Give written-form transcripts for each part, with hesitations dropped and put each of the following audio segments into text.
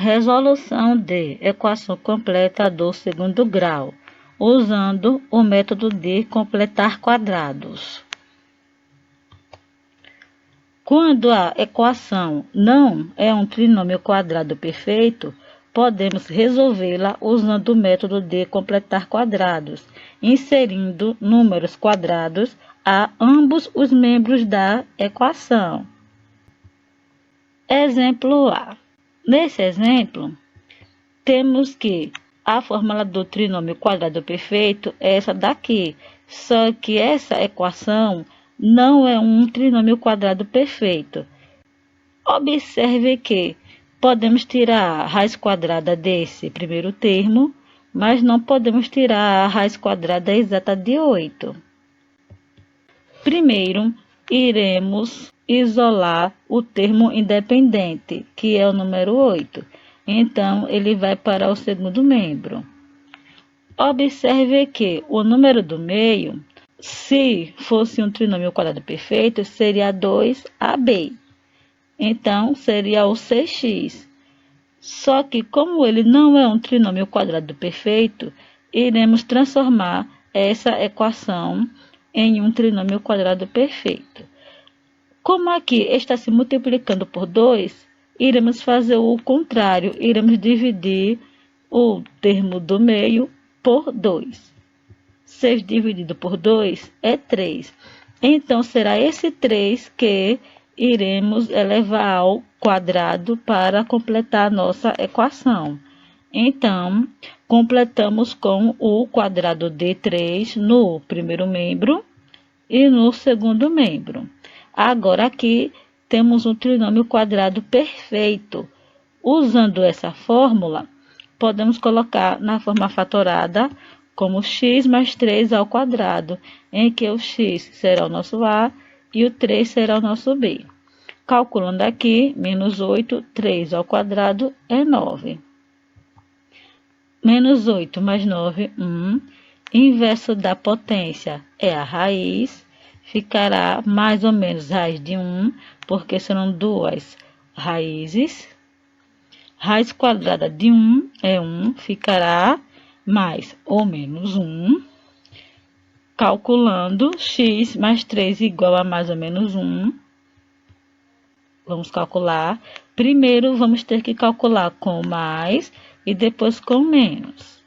Resolução de equação completa do segundo grau, usando o método de completar quadrados. Quando a equação não é um trinômio quadrado perfeito, podemos resolvê-la usando o método de completar quadrados, inserindo números quadrados a ambos os membros da equação. Exemplo A. Nesse exemplo, temos que a fórmula do trinômio quadrado perfeito é essa daqui, só que essa equação não é um trinômio quadrado perfeito. Observe que podemos tirar a raiz quadrada desse primeiro termo, mas não podemos tirar a raiz quadrada exata de 8. Primeiro, iremos isolar o termo independente, que é o número 8. Então, ele vai para o segundo membro. Observe que o número do meio, se fosse um trinômio quadrado perfeito, seria 2ab. Então, seria o 6x. Só que, como ele não é um trinômio quadrado perfeito, iremos transformar essa equação em um trinômio quadrado perfeito. Como aqui está se multiplicando por 2, iremos fazer o contrário, iremos dividir o termo do meio por 2. 6 dividido por 2 é 3. Então, será esse 3 que iremos elevar ao quadrado para completar a nossa equação. Então, completamos com o quadrado de 3 no primeiro membro e no segundo membro. Agora, aqui temos um trinômio quadrado perfeito. Usando essa fórmula, podemos colocar na forma fatorada como x mais 3 ao quadrado, em que o x será o nosso a e o 3 será o nosso b. Calculando aqui, menos 8, 3 ao quadrado é 9. Menos 8 mais 9, 1. Inverso da potência é a raiz. Ficará mais ou menos raiz de 1, porque serão duas raízes. Raiz quadrada de 1 é 1, ficará mais ou menos 1. Calculando, x mais 3 igual a mais ou menos 1. Vamos calcular. Primeiro, vamos ter que calcular com mais e depois com menos.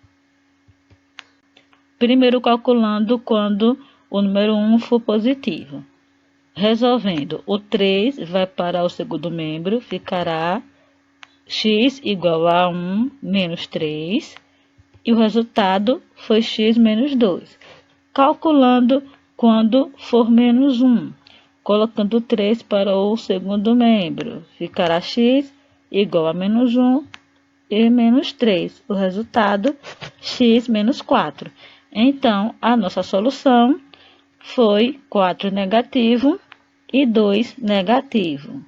Primeiro, calculando quando o número 1 for positivo. Resolvendo, o 3 vai para o segundo membro, ficará x igual a 1 menos 3. E o resultado foi x menos 2. Calculando quando for menos 1. Colocando 3 para o segundo membro, ficará x igual a menos 1 e menos 3. O resultado, x menos 4. Então, a nossa solução foi 4 negativo e 2 negativo.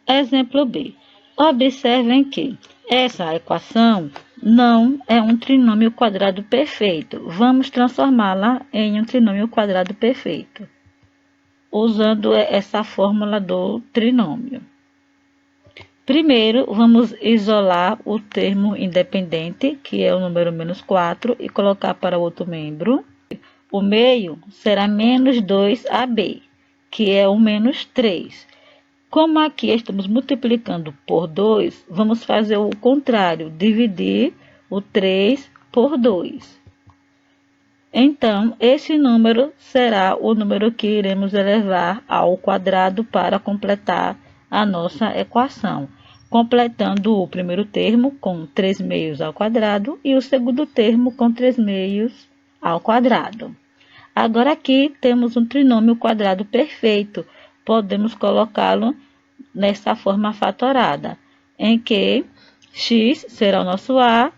Exemplo B. Observem que essa equação não é um trinômio quadrado perfeito. Vamos transformá-la em um trinômio quadrado perfeito, usando essa fórmula do trinômio. Primeiro, vamos isolar o termo independente, que é o número menos 4, e colocar para o outro membro. O meio será menos 2ab, que é o menos 3. Como aqui estamos multiplicando por 2, vamos fazer o contrário, dividir o 3 por 2. Então, esse número será o número que iremos elevar ao quadrado para completar a nossa equação, completando o primeiro termo com 3 meios ao quadrado e o segundo termo com 3 meios ao quadrado. Agora aqui temos um trinômio quadrado perfeito, podemos colocá-lo nessa forma fatorada, em que x será o nosso a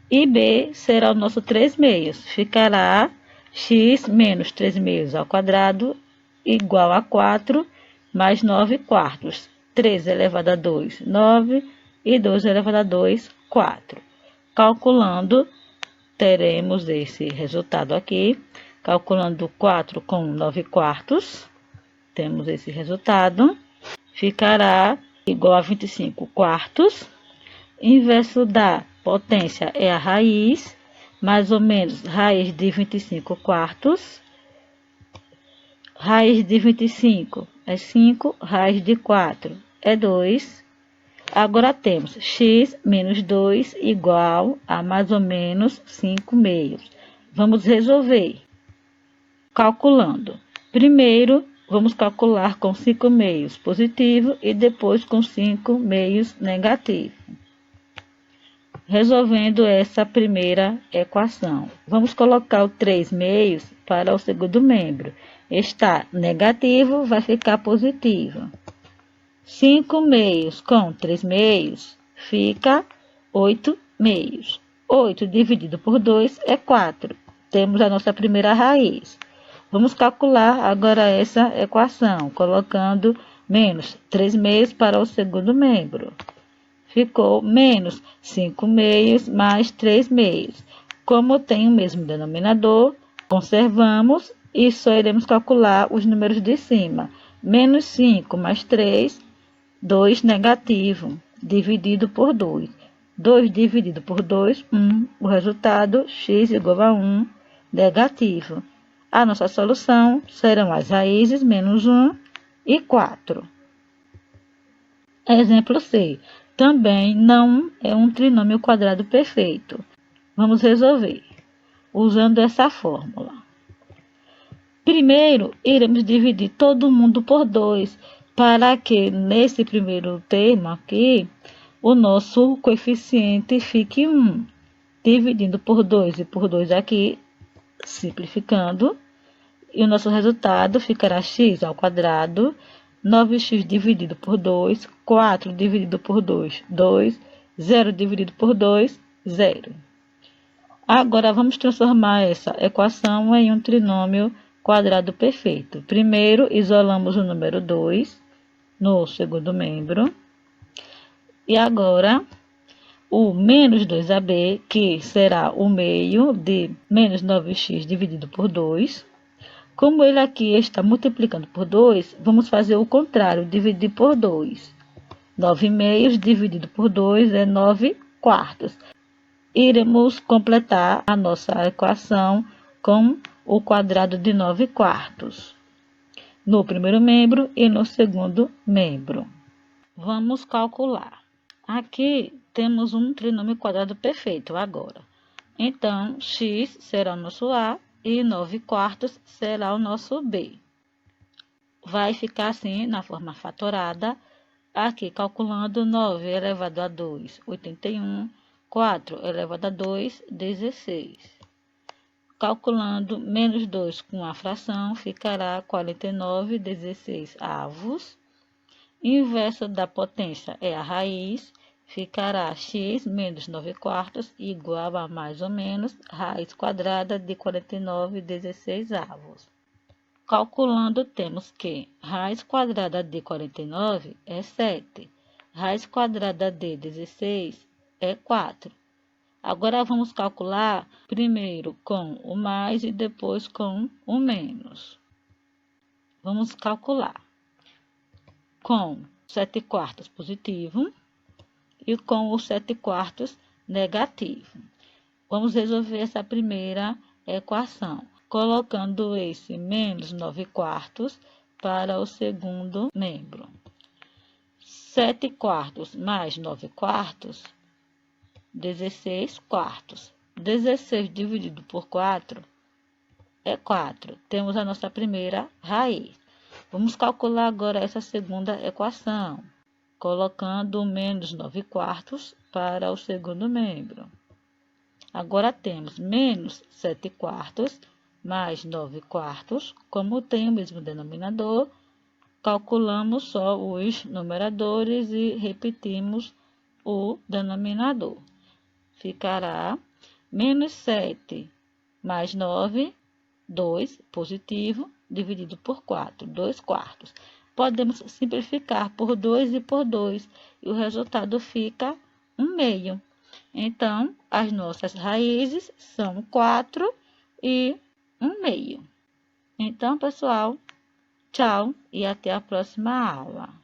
e b será o nosso 3 meios. Ficará x menos 3 meios ao quadrado igual a 4 mais 9 quartos. 3 elevado a 2, 9, e 2 elevado a 2, 4. Calculando, teremos esse resultado aqui. Calculando 4 com 9 quartos, temos esse resultado. Ficará igual a 25 quartos. Inverso da potência é a raiz, mais ou menos raiz de 25 quartos. Raiz de 25 é 5, raiz de 4 é 2. Agora temos x menos 2 igual a mais ou menos 5 meios. Vamos resolver. Calculando. Primeiro, vamos calcular com 5 meios positivo e depois com 5 meios negativo. Resolvendo essa primeira equação. Vamos colocar o 3 meios para o segundo membro. Está negativo, vai ficar positivo. 5 meios com 3 meios fica 8 meios. 8 dividido por 2 é 4. Temos a nossa primeira raiz. Vamos calcular agora essa equação, colocando menos 3 meios para o segundo membro. Ficou menos 5 meios mais 3 meios. Como tem o mesmo denominador, conservamos e só iremos calcular os números de cima. Menos 5 mais 3, 2 negativo, dividido por 2. 2 dividido por 2, 1. O resultado, x igual a 1, negativo. A nossa solução serão as raízes menos 1 e 4. Exemplo C. Também não é um trinômio quadrado perfeito. Vamos resolver usando essa fórmula. Primeiro, iremos dividir todo mundo por 2, para que nesse primeiro termo aqui, o nosso coeficiente fique 1. Dividindo por 2 e por 2 aqui, simplificando, e o nosso resultado ficará x ao quadrado, 9x dividido por 2, 4 dividido por 2, 2, 0 dividido por 2, 0. Agora, vamos transformar essa equação em um trinômio quadrado perfeito. Primeiro, isolamos o número 2 no segundo membro. E agora, o menos 2AB, que será o meio de menos 9x dividido por 2. Como ele aqui está multiplicando por 2, vamos fazer o contrário, dividir por 2. 9 meios dividido por 2 é 9 quartos. Iremos completar a nossa equação com o quadrado de 9 quartos no primeiro membro e no segundo membro. Vamos calcular. Aqui temos um trinômio quadrado perfeito agora. Então, x será o nosso A e 9 quartos será o nosso B. Vai ficar assim na forma fatorada. Aqui, calculando 9 elevado a 2, 81. 4 elevado a 2, 16. Calculando menos 2 com a fração, ficará 49,16 avos. Inverso da potência é a raiz, ficará x menos 9 quartos igual a mais ou menos raiz quadrada de 49,16 avos. Calculando, temos que raiz quadrada de 49 é 7, raiz quadrada de 16 é 4. Agora, vamos calcular primeiro com o mais e depois com o menos. Vamos calcular com 7 quartos positivo e com o 7 quartos negativo. Vamos resolver essa primeira equação, colocando esse menos 9 quartos para o segundo membro. 7 quartos mais 9 quartos, 16 quartos. 16 dividido por 4 é 4. Temos a nossa primeira raiz. Vamos calcular agora essa segunda equação, colocando menos 9 quartos para o segundo membro. Agora temos menos 7 quartos mais 9 quartos. Como tem o mesmo denominador, calculamos só os numeradores e repetimos o denominador. Ficará menos 7 mais 9, 2 positivo, dividido por 4, 2 quartos. Podemos simplificar por 2 e por 2, e o resultado fica 1 meio. Então, as nossas raízes são 4 e 1 meio. Então, pessoal, tchau e até a próxima aula.